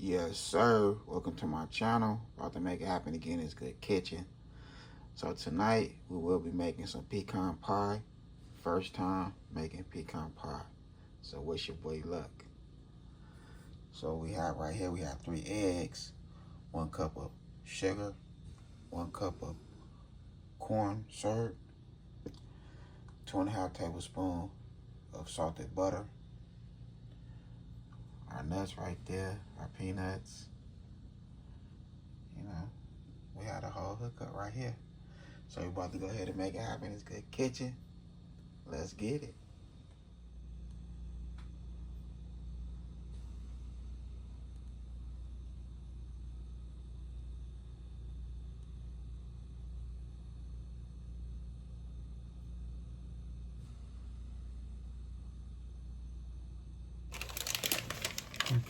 Yes, sir. Welcome to my channel. About to make it happen again. It's Good Kitchen. So tonight we will be making some pecan pie. First time making pecan pie. So wish your boy luck. So we have right here, we have 3 eggs, 1 cup of sugar, 1 cup of corn syrup, 2.5 tablespoons of salted butter, our nuts right there, our peanuts. You know, we had a whole hookup right here. So we're about to go ahead and make it happen. It's Good Kitchen. Let's get it.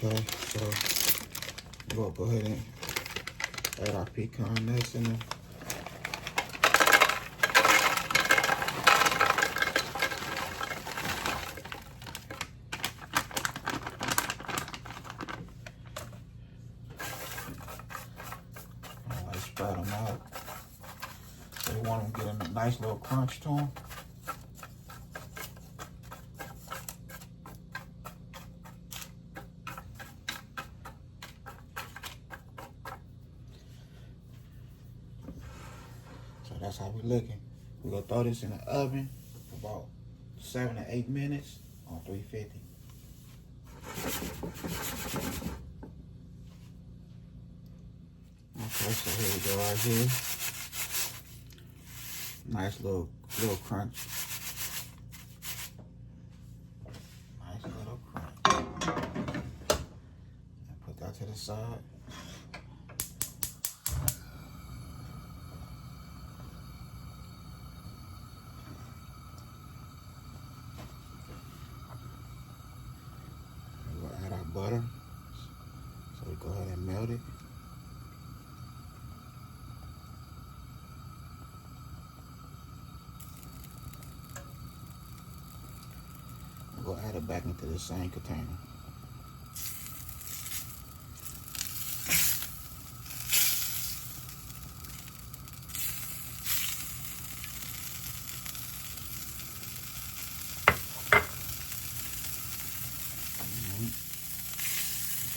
Okay, so we'll go ahead and add our pecan nuts in there. Like spread them out. So you want them to get a nice little crunch to them. So that's how we're looking. We're gonna throw this in the oven for about 7 to 8 minutes on 350. Okay, so here we go right here. Nice little crunch. Nice little crunch. And put that to the side. We'll add our butter. So we go ahead and melt it. We'll add it back into the same container.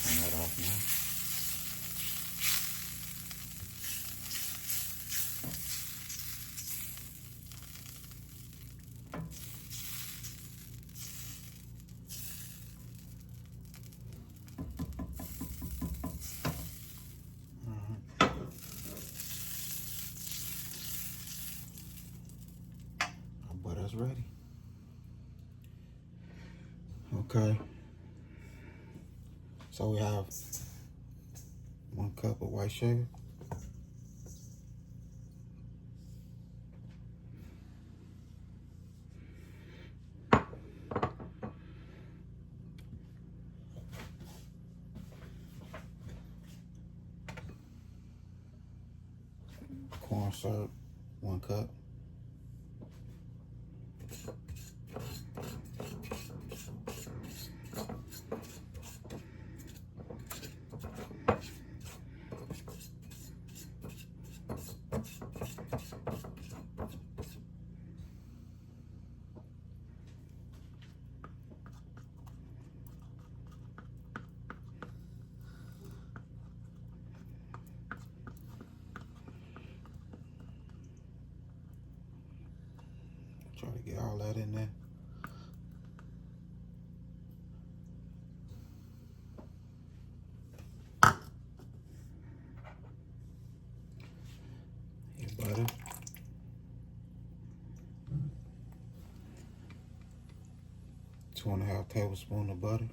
Turn that off now. Our butter's ready. Okay. So we have 1 cup of white sugar. Corn syrup, 1 cup. Try to get all that in there. Your butter. Two and a half tablespoons of butter.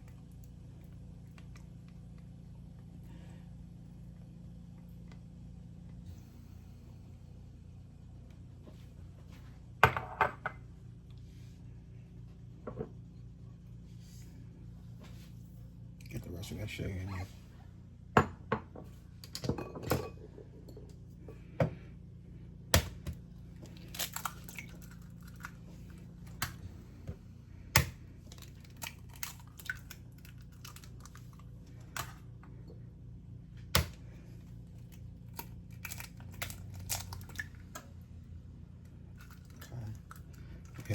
Get the rest of that sugar in there.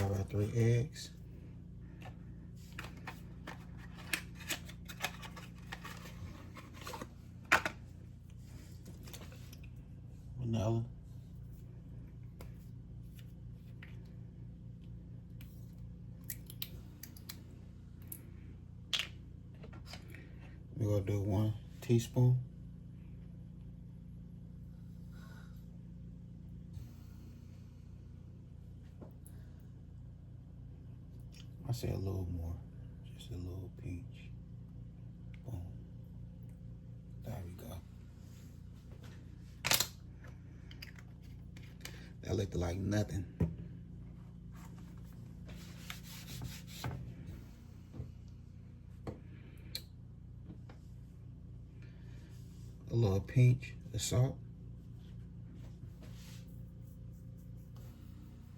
got about 3 eggs. Vanilla. We're gonna do 1 teaspoon. I say a little more, just a little pinch. Boom. There we go. That looked like nothing. A little pinch of salt.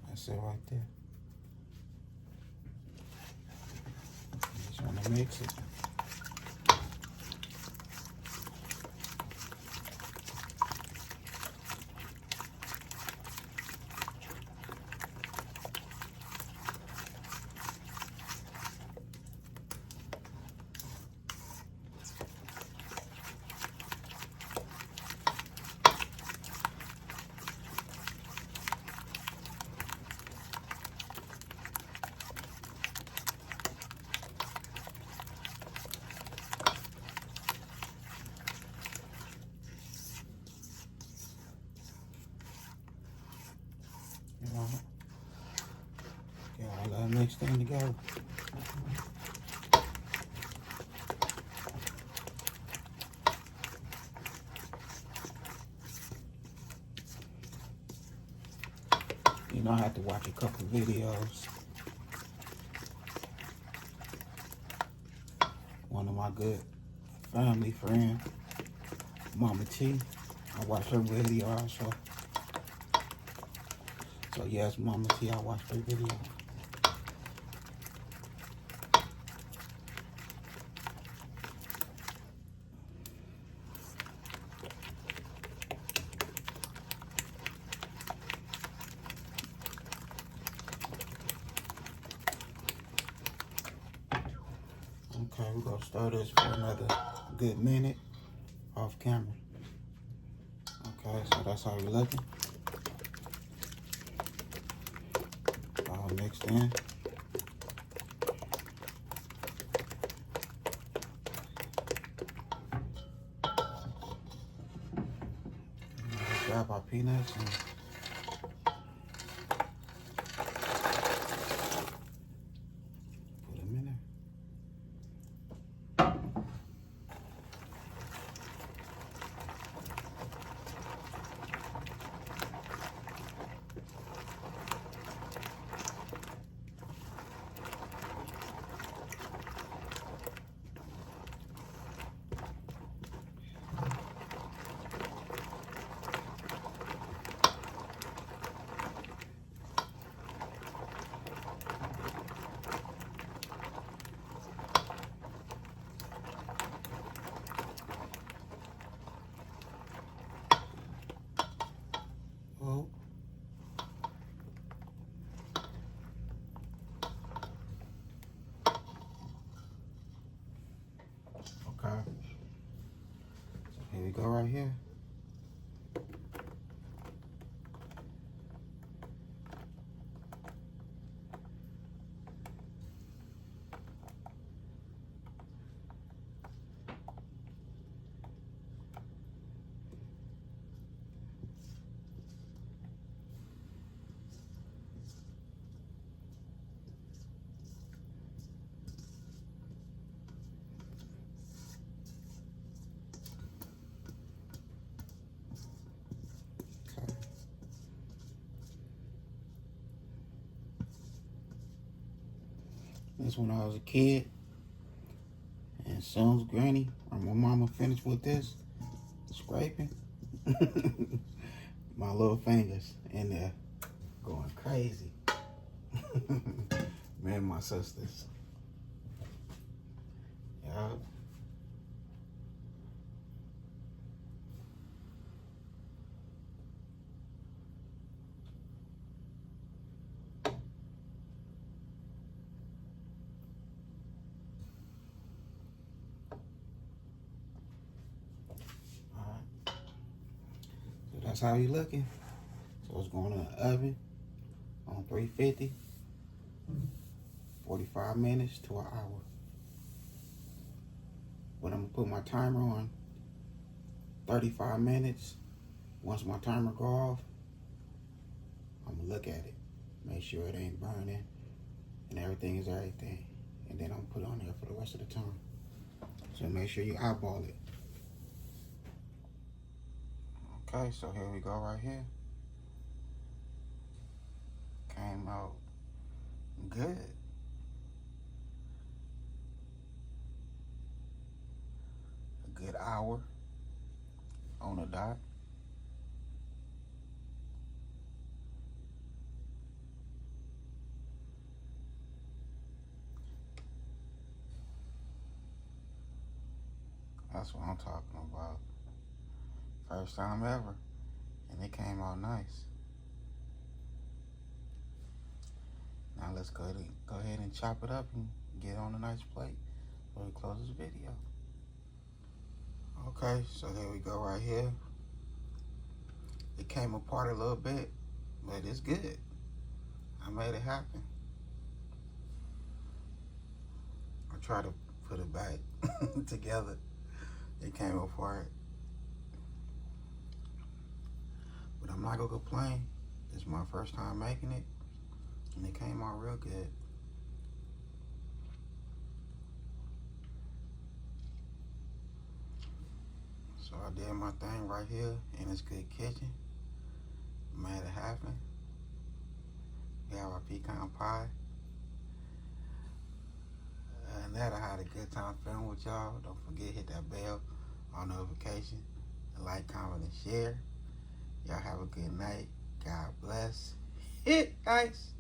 That's it right there. Just want to mix it. Get all that mixed in together. You know, I have to watch a couple of videos. One of my good family friend, Mama T. I watched her video also. So yes, Mama T, I watched her video. Okay, we're gonna stir this for another good minute off camera. Okay, so that's how we're looking. All mixed in. Let's grab our peanuts and put them in there. Oh. Okay. So here we go right here. This when I was a kid, and as soon as Granny or my mama finished with this scraping, my little fingers in there going crazy. Me and my sisters. Yeah. That's how you looking. So it's going in the oven on 350, 45 minutes to an hour. But I'm gonna put my timer on 35 minutes. Once my timer go off, I'm gonna look at it, make sure it ain't burning and everything is everything. And then I'm gonna put it on there for the rest of the time. So make sure you eyeball it. Okay, so here we go right here. Came out good. A good hour on the dot. That's what I'm talking about. First time ever. And it came out nice. Now let's go ahead and chop it up and get on a nice plate before we close this video. Okay, so there we go right here. It came apart a little bit, but it's good. I made it happen. I tried to put it back together. It came apart. But I'm not gonna complain. This is my first time making it, and it came out real good. So I did my thing right here in this good kitchen. Made it happen. We have our pecan pie. And that I had a good time filming with y'all. Don't forget, hit that bell on notification. Like, comment, and share. Y'all have a good night. God bless. Hit, guys.